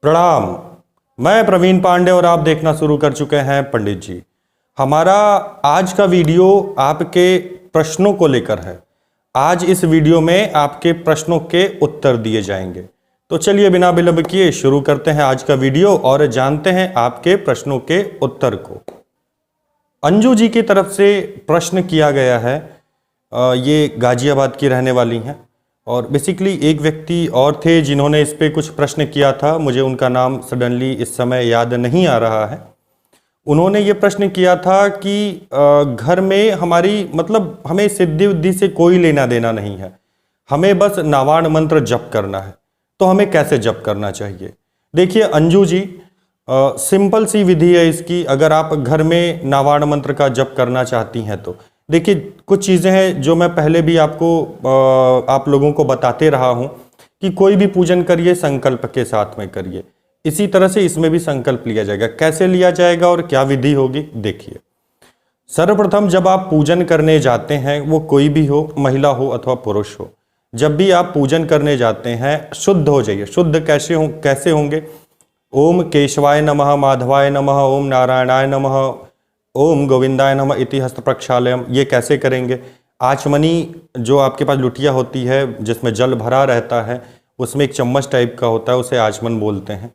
प्रणाम। मैं प्रवीण पांडे और आप देखना शुरू कर चुके हैं पंडित जी। हमारा आज का वीडियो आपके प्रश्नों को लेकर है। आज इस वीडियो में आपके प्रश्नों के उत्तर दिए जाएंगे। तो चलिए बिना विलंब किए शुरू करते हैं आज का वीडियो और जानते हैं आपके प्रश्नों के उत्तर को। अंजू जी की तरफ से प्रश्न किया गया है। ये गाजियाबाद की रहने वाली हैं और बेसिकली एक व्यक्ति और थे जिन्होंने इस पे कुछ प्रश्न किया था। मुझे उनका नाम सडनली इस समय याद नहीं आ रहा है। उन्होंने ये प्रश्न किया था कि घर में हमारी मतलब हमें सिद्धि उद्धि से कोई लेना देना नहीं है, हमें बस नावाण मंत्र जप करना है, तो हमें कैसे जप करना चाहिए। देखिए अंजू जी, सिंपल सी विधि है इसकी। अगर आप घर में नावाण मंत्र का जप करना चाहती हैं तो देखिए कुछ चीज़ें हैं जो मैं पहले भी आप लोगों को बताते रहा हूं कि कोई भी पूजन करिए संकल्प के साथ में करिए। इसी तरह से इसमें भी संकल्प लिया जाएगा। कैसे लिया जाएगा और क्या विधि होगी देखिए। सर्वप्रथम जब आप पूजन करने जाते हैं, वो कोई भी हो, महिला हो अथवा पुरुष हो, जब भी आप पूजन करने जाते हैं शुद्ध हो जाइए। शुद्ध कैसे होंगे? ओम केशवाय नमः, माधवाय नमः, ओम नारायणाय नमः, ओम गोविंदाय नमः इति हस्त प्रक्षालयम। ये कैसे करेंगे? आचमनी जो आपके पास लुटिया होती है जिसमें जल भरा रहता है, उसमें एक चम्मच टाइप का होता है, उसे आचमन बोलते हैं।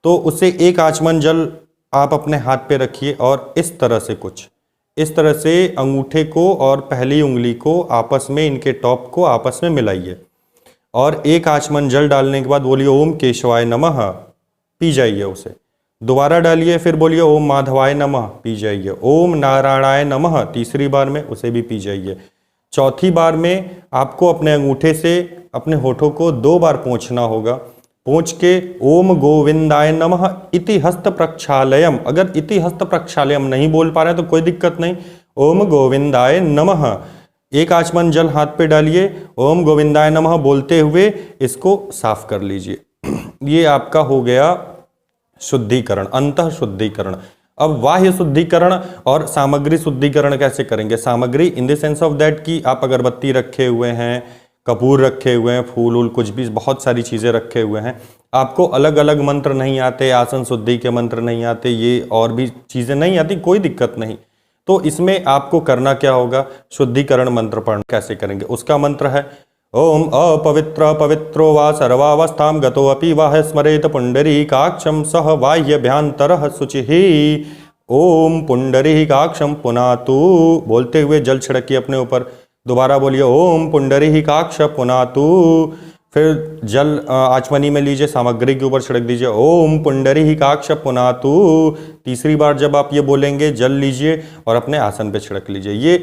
तो उससे एक आचमन जल आप अपने हाथ पे रखिए और इस तरह से अंगूठे को और पहली उंगली को आपस में, इनके टॉप को आपस में मिलाइए और एक आचमन जल डालने के बाद बोलिए ओम केशवाय नमः, पी जाइए उसे। दोबारा डालिए, फिर बोलिए ओम माधवाय नमः, पी जाइए। ओम नारायणाय नमः तीसरी बार में उसे भी पी जाइए। चौथी बार में आपको अपने अंगूठे से अपने होठों को 2 बार पोंछना होगा। पोंछ के ओम गोविंदाय नमः इति हस्त प्रक्षालयम। अगर इति हस्त प्रक्षालयम नहीं बोल पा रहे हैं तो कोई दिक्कत नहीं, ओम गोविंदाय नमः एक आचमन जल हाथ पे डालिए, ओम गोविंदाय नमः बोलते हुए इसको साफ कर लीजिए। ये आपका हो गया शुद्धिकरण, अंतः शुद्धिकरण। अब बाह्य शुद्धिकरण और सामग्री शुद्धिकरण कैसे करेंगे? सामग्री in the sense of that कि आप अगरबत्ती रखे हुए हैं, कपूर रखे हुए हैं, फूल उल कुछ भी, बहुत सारी चीज़ें रखे हुए हैं। आपको अलग अलग मंत्र नहीं आते, आसन शुद्धि के मंत्र नहीं आते, ये और भी चीज़ें नहीं आती, कोई दिक्कत नहीं। तो इसमें आपको करना क्या होगा? शुद्धिकरण मंत्र पढ़ना। कैसे करेंगे? उसका मंत्र है ओम अपवित्र पवित्रो वा सर्वावस्थां गतोऽपि वाह स्मरेत पुंडरीकाक्षं सह बाह्यभ्यंतरः शुचिः। ओम पुंडरीकाक्षं पुनातु बोलते हुए जल छिड़किए अपने ऊपर। दोबारा बोलिए ओम पुंडरीकाक्ष पुनातु। फिर जल आचमनी में लीजिए, सामग्री के ऊपर छिड़क दीजिए ओम पुंडरीकाक्ष पुनातु। तीसरी बार जब आप ये बोलेंगे जल लीजिए और अपने आसन पे छिड़क लीजिए। ये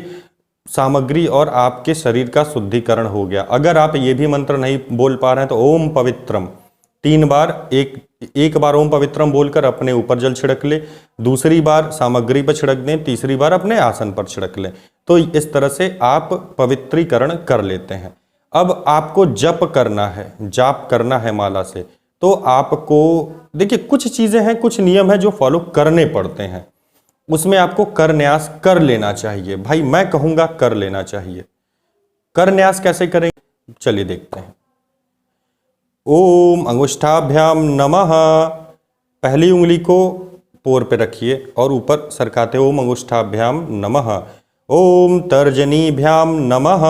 सामग्री और आपके शरीर का शुद्धिकरण हो गया। अगर आप ये भी मंत्र नहीं बोल पा रहे हैं तो ओम पवित्रम 3 बार, एक बार ओम पवित्रम बोलकर अपने ऊपर जल छिड़क ले, दूसरी बार सामग्री पर छिड़क दें, तीसरी बार अपने आसन पर छिड़क लें। तो इस तरह से आप पवित्रीकरण कर लेते हैं। अब आपको जप करना है, जाप करना है माला से, तो आपको देखिए कुछ चीजें हैं, कुछ नियम है जो फॉलो करने पड़ते हैं। उसमें आपको कर न्यास कर लेना चाहिए। भाई मैं कहूंगा कर लेना चाहिए। कर न्यास कैसे करेंगे चलिए देखते हैं। ओम अंगुष्ठाभ्याम नमः। पहली उंगली को पोर पे रखिए और ऊपर सरकाते ओम अंगुष्ठाभ्याम नमः। ओम तर्जनीभ्याम नमः।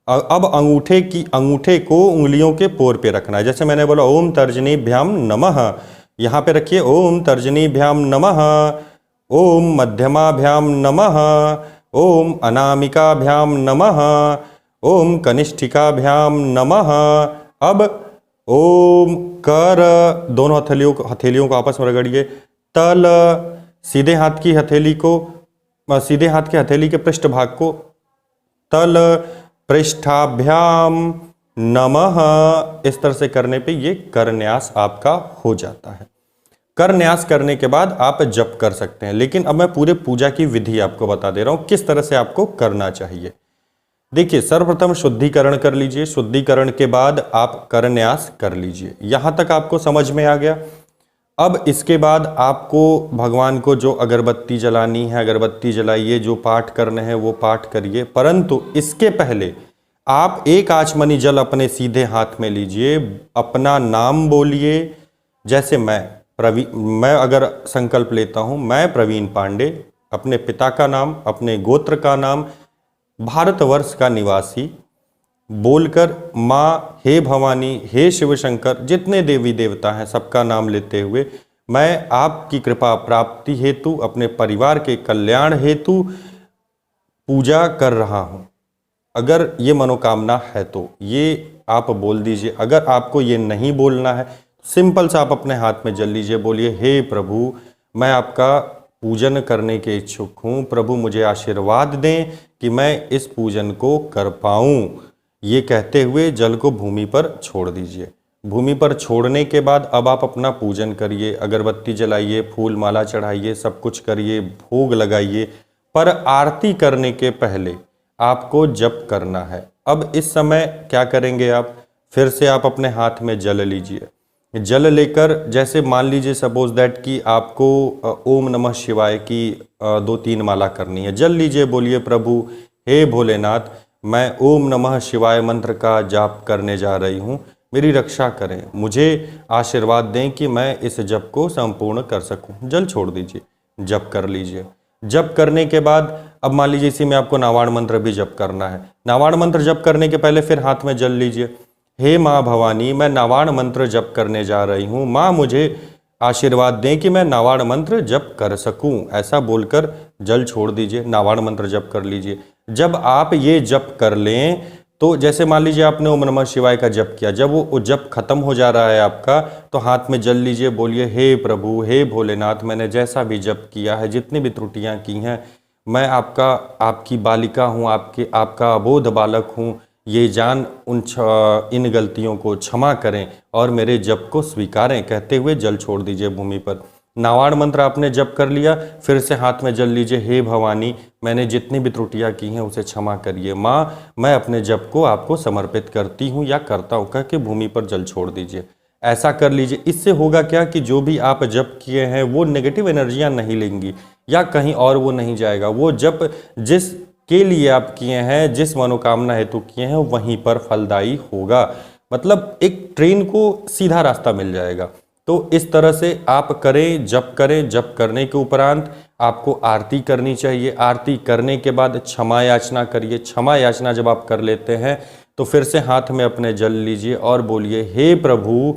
अब अंगूठे को उंगलियों के पोर पे रखना है। जैसे मैंने बोला ओम तर्जनीभ्याम नमः, यहाँ पे रखिए ओम तर्जनीभ्याम नमः। ओम मध्यमाभ्याम नमः। ओम अनामिकाभ्याम नमः। ओम कनिष्ठिकाभ्याम नमः। अब ओम कर, दोनों हथेलियों को आपस में रगड़िए। तल, सीधे हाथ की हथेली के पृष्ठ भाग को तल पृष्ठाभ्याम नमः। इस तरह से करने पे ये कर न्यास आपका हो जाता है। कर न्यास करने के बाद आप जप कर सकते हैं। लेकिन अब मैं पूरे पूजा की विधि आपको बता दे रहा हूं किस तरह से आपको करना चाहिए। देखिए सर्वप्रथम शुद्धिकरण कर लीजिए, शुद्धिकरण के बाद आप कर न्यास कर लीजिए। यहां तक आपको समझ में आ गया। अब इसके बाद आपको भगवान को जो अगरबत्ती जलानी है अगरबत्ती जलाइए, जो पाठ करने हैं वो पाठ करिए। परंतु इसके पहले आप एक आचमनी जल अपने सीधे हाथ में लीजिए, अपना नाम बोलिए जैसे मैं अगर संकल्प लेता हूँ, मैं प्रवीण पांडे अपने पिता का नाम, अपने गोत्र का नाम, भारतवर्ष का निवासी बोलकर माँ, हे भवानी, हे शिव शंकर, जितने देवी देवता हैं सबका नाम लेते हुए मैं आपकी कृपा प्राप्ति हेतु, अपने परिवार के कल्याण हेतु पूजा कर रहा हूँ। अगर ये मनोकामना है तो ये आप बोल दीजिए। अगर आपको ये नहीं बोलना है, सिंपल सा आप अपने हाथ में जल लीजिए, बोलिए हे प्रभु, मैं आपका पूजन करने के इच्छुक हूँ। प्रभु मुझे आशीर्वाद दें कि मैं इस पूजन को कर पाऊँ। ये कहते हुए जल को भूमि पर छोड़ दीजिए। भूमि पर छोड़ने के बाद अब आप अपना पूजन करिए, अगरबत्ती जलाइए, फूल माला चढ़ाइए, सब कुछ करिए, भोग लगाइए। पर आरती करने के पहले आपको जप करना है। अब इस समय क्या करेंगे आप, फिर से आप अपने हाथ में जल लीजिए। जल लेकर जैसे मान लीजिए सपोज दैट कि आपको ओम नमः शिवाय की 2-3 माला करनी है। जल लीजिए, बोलिए प्रभु हे भोलेनाथ, मैं ओम नमः शिवाय मंत्र का जाप करने जा रही हूँ, मेरी रक्षा करें, मुझे आशीर्वाद दें कि मैं इस जप को संपूर्ण कर सकूं। जल छोड़ दीजिए, जप कर लीजिए। जप करने के बाद अब मान लीजिए इसी में आपको नावाण मंत्र भी जप करना है। नावाण मंत्र जप करने के पहले फिर हाथ में जल लीजिए। हे माँ भवानी, मैं नावाण मंत्र जप करने जा रही हूँ, माँ मुझे आशीर्वाद दें कि मैं नावाण मंत्र जप कर सकूं। ऐसा बोलकर जल छोड़ दीजिए, नावाण मंत्र जप कर लीजिए। जब आप ये जप कर लें तो जैसे मान लीजिए आपने ओम नमः शिवाय का जप किया, जब वो जप खत्म हो जा रहा है आपका, तो हाथ में जल लीजिए, बोलिए हे प्रभु हे भोलेनाथ, मैंने जैसा भी जप किया है, जितनी भी त्रुटियां की हैं, मैं आपकी बालिका हूँ, आपका अबोध बालक हूँ, ये जान इन गलतियों को क्षमा करें और मेरे जप को स्वीकारें। कहते हुए जल छोड़ दीजिए भूमि पर। नावाण मंत्र आपने जप कर लिया, फिर से हाथ में जल लीजिए, हे भवानी, मैंने जितनी भी त्रुटियां की हैं उसे क्षमा करिए। माँ, मैं अपने जप को आपको समर्पित करती हूँ या करता हूँ, कह के भूमि पर जल छोड़ दीजिए। ऐसा कर लीजिए। इससे होगा क्या कि जो भी आप जप किए हैं वो नेगेटिव एनर्जियाँ नहीं लेंगी या कहीं और वो नहीं जाएगा। वो जप जिस के लिए आप किए हैं, जिस मनोकामना हेतु किए हैं, वहीं पर फलदायी होगा। मतलब एक ट्रेन को सीधा रास्ता मिल जाएगा। तो इस तरह से आप करें, जप करने के उपरांत आपको आरती करनी चाहिए। आरती करने के बाद क्षमा याचना करिए। क्षमा याचना जब आप कर लेते हैं तो फिर से हाथ में अपने जल लीजिए और बोलिए हे प्रभु,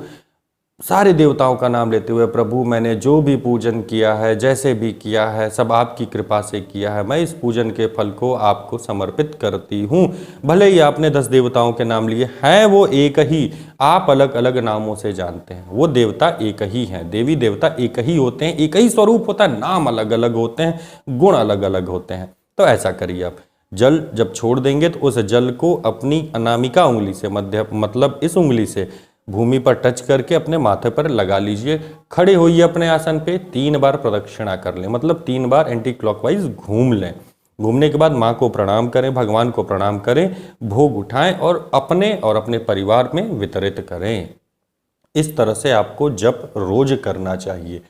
सारे देवताओं का नाम लेते हुए, प्रभु मैंने जो भी पूजन किया है, जैसे भी किया है, सब आपकी कृपा से किया है। मैं इस पूजन के फल को आपको समर्पित करती हूँ। भले ही आपने 10 देवताओं के नाम लिए हैं, वो एक ही, आप अलग अलग नामों से जानते हैं। वो देवता एक ही हैं, देवी देवता एक ही होते हैं, एक ही स्वरूप होता है, नाम अलग अलग होते हैं, गुण अलग अलग होते हैं। तो ऐसा करिए आप। जल जब छोड़ देंगे तो उस जल को अपनी अनामिका उंगली से, मतलब इस उंगली से भूमि पर टच करके अपने माथे पर लगा लीजिए। खड़े होइए अपने आसन पे, 3 बार प्रदक्षिणा कर लें, मतलब 3 बार एंटी क्लॉकवाइज घूम लें। घूमने के बाद माँ को प्रणाम करें, भगवान को प्रणाम करें, भोग उठाएं और अपने परिवार में वितरित करें। इस तरह से आपको जप रोज करना चाहिए।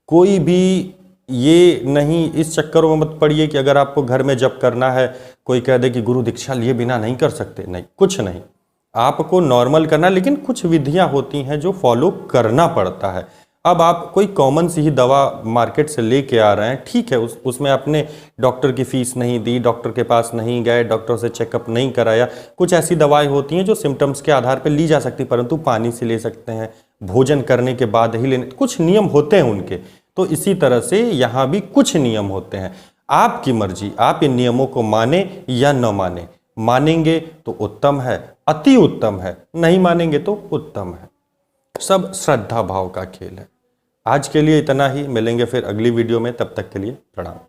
कोई भी ये नहीं, इस चक्करों में मत पड़िए कि अगर आपको घर में जप करना है, कोई कह दे कि गुरु दीक्षा लिए बिना नहीं कर सकते। नहीं, कुछ नहीं, आपको नॉर्मल करना, लेकिन कुछ विधियां होती हैं जो फॉलो करना पड़ता है। अब आप कोई कॉमन सी ही दवा मार्केट से लेके आ रहे हैं, ठीक है, उसमें आपने डॉक्टर की फीस नहीं दी, डॉक्टर के पास नहीं गए, डॉक्टर से चेकअप नहीं कराया। कुछ ऐसी दवाएं होती हैं जो सिम्टम्स के आधार पर ली जा सकती, परंतु पानी से ले सकते हैं, भोजन करने के बाद ही लेने, कुछ नियम होते हैं उनके। तो इसी तरह से यहाँ भी कुछ नियम होते हैं। आपकी मर्जी, आप इन नियमों को माने या न माने। मानेंगे तो उत्तम है, अति उत्तम है, नहीं मानेंगे तो उत्तम है। सब श्रद्धा भाव का खेल है। आज के लिए इतना ही, मिलेंगे फिर अगली वीडियो में, तब तक के लिए प्रणाम।